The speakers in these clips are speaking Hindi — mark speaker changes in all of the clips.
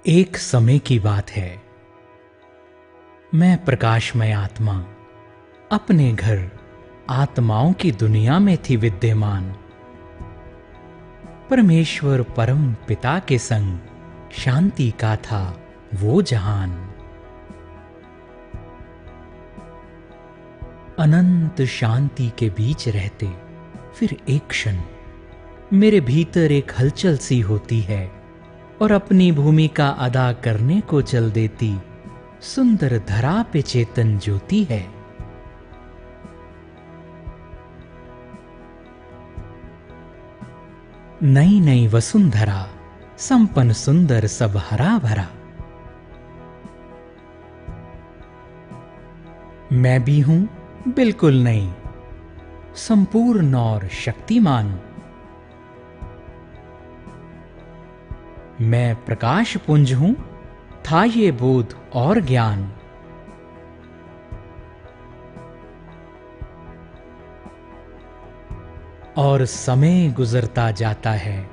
Speaker 1: एक समय की बात है। मैं प्रकाशमय आत्मा अपने घर आत्माओं की दुनिया में थी विद्यमान। परमेश्वर परम पिता के संग शांति का था वो जहान। अनंत शांति के बीच रहते फिर एक क्षण मेरे भीतर एक हलचल सी होती है और अपनी भूमिका अदा करने को चल देती सुंदर धरा पे चेतन ज्योति है। नई नई वसुंधरा संपन्न सुंदर सब हरा भरा। मैं भी हूं बिल्कुल नई, संपूर्ण और शक्तिमान। मैं प्रकाश पुंज हूं, था ये बोध और ज्ञान। और समय गुजरता जाता है,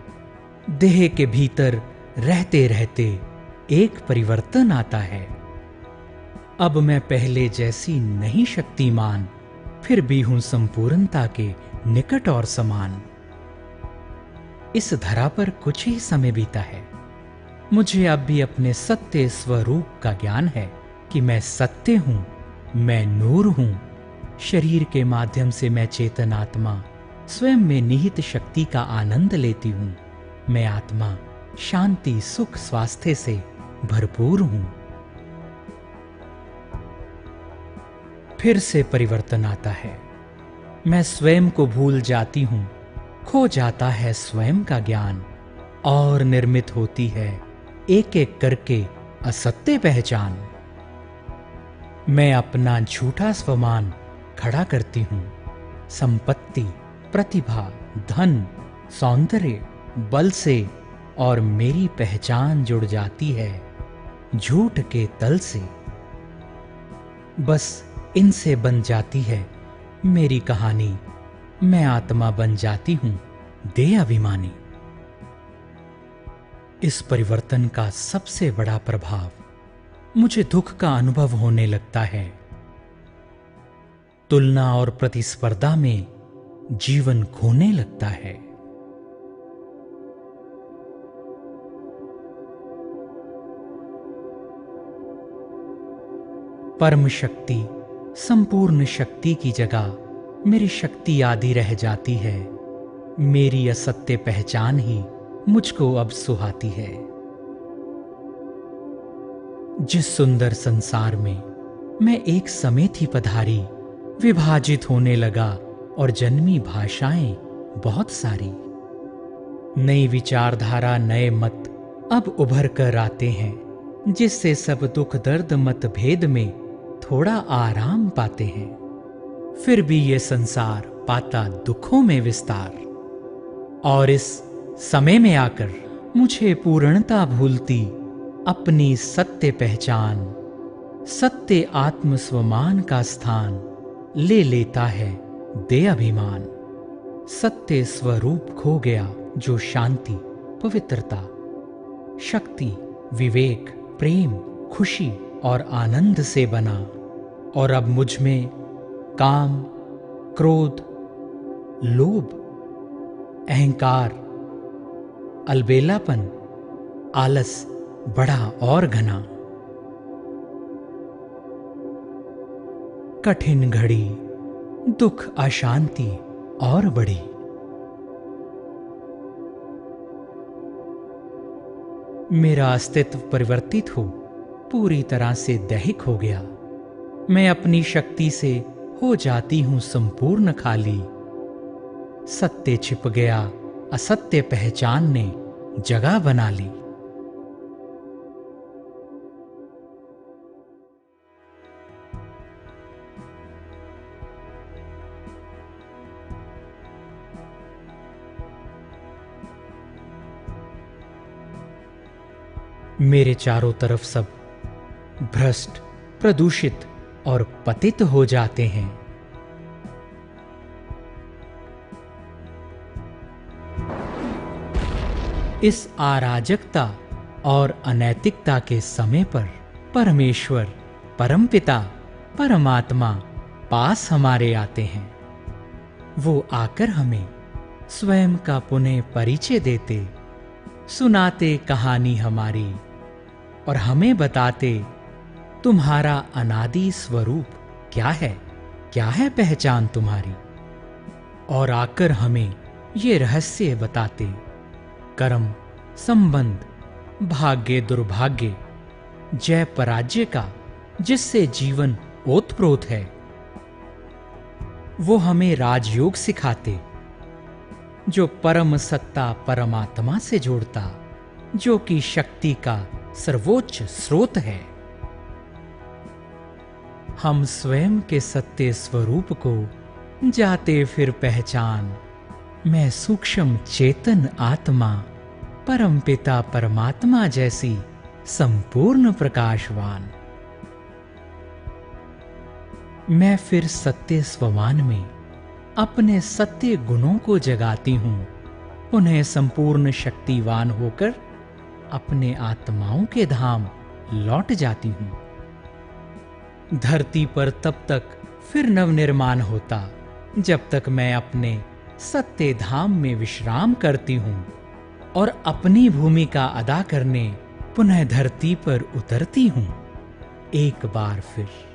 Speaker 1: देह के भीतर रहते रहते एक परिवर्तन आता है। अब मैं पहले जैसी नहीं शक्तिमान, फिर भी हूं संपूर्णता के निकट और समान। इस धरा पर कुछ ही समय बीता है, मुझे अब भी अपने सत्य स्वरूप का ज्ञान है कि मैं सत्य हूं, मैं नूर हूं। शरीर के माध्यम से मैं चेतन आत्मा स्वयं में निहित शक्ति का आनंद लेती हूं। मैं आत्मा शांति सुख स्वास्थ्य से भरपूर हूं। फिर से परिवर्तन आता है, मैं स्वयं को भूल जाती हूं, खो जाता है स्वयं का ज्ञान और निर्मित होती है एक एक करके असत्य पहचान। मैं अपना झूठा स्वमान खड़ा करती हूं। संपत्ति प्रतिभा धन सौंदर्य बल से और मेरी पहचान जुड़ जाती है झूठ के तल से। बस इनसे बन जाती है मेरी कहानी। मैं आत्मा बन जाती हूं देह अभिमानी। इस परिवर्तन का सबसे बड़ा प्रभाव मुझे दुख का अनुभव होने लगता है। तुलना और प्रतिस्पर्धा में जीवन खोने लगता है। परम शक्ति संपूर्ण शक्ति की जगह मेरी शक्ति आदि रह जाती है। मेरी असत्य पहचान ही मुझको अब सुहाती है। जिस सुंदर संसार में मैं एक समय थी पधारी, विभाजित होने लगा और जन्मी भाषाएं बहुत सारी। नई विचारधारा नए मत अब उभर कर आते हैं, जिससे सब दुख दर्द मतभेद में थोड़ा आराम पाते हैं। फिर भी ये संसार पाता दुखों में विस्तार। और इस समय में आकर मुझे पूर्णता भूलती अपनी सत्य पहचान, सत्य आत्म स्वमान का स्थान ले लेता है दे अभिमान। सत्य स्वरूप खो गया जो शांति पवित्रता शक्ति विवेक प्रेम खुशी और आनंद से बना। और अब मुझ में काम क्रोध लोभ अहंकार अलबेलापन आलस बड़ा और घना। कठिन घड़ी दुख अशांति और बढ़ी। मेरा अस्तित्व परिवर्तित हो पूरी तरह से दैहिक हो गया। मैं अपनी शक्ति से हो जाती हूं संपूर्ण खाली। सत्य छिप गया असत्य पहचान ने जगह बना ली। मेरे चारों तरफ सब भ्रष्ट प्रदूषित और पतित हो जाते हैं। इस अराजकता और अनैतिकता के समय पर परमेश्वर, परमपिता, परमात्मा पास हमारे आते हैं। वो आकर हमें स्वयं का पुनः परिचय देते, सुनाते कहानी हमारी और हमें बताते तुम्हारा अनादि स्वरूप क्या है पहचान तुम्हारी। और आकर हमें ये रहस्य बताते, कर्म, संबंध, भाग्य दुर्भाग्य, जय पराजय का जिससे जीवन ओतप्रोत है। वो हमें राजयोग सिखाते, जो परम सत्ता परमात्मा से जोड़ता, जो कि शक्ति का सर्वोच्च स्रोत है। हम स्वयं के सत्य स्वरूप को जाते फिर पहचान, मैं सूक्ष्म चेतन आत्मा, परमपिता परमात्मा जैसी संपूर्ण प्रकाशवान। मैं फिर सत्य स्वमान में अपने सत्य गुणों को जगाती हूं, उन्हें संपूर्ण शक्तिवान होकर अपने आत्माओं के धाम लौट जाती हूं। धरती पर तब तक फिर नवनिर्माण होता जब तक मैं अपने सत्य धाम में विश्राम करती हूं और अपनी भूमिका अदा करने पुनः धरती पर उतरती हूं। एक बार फिर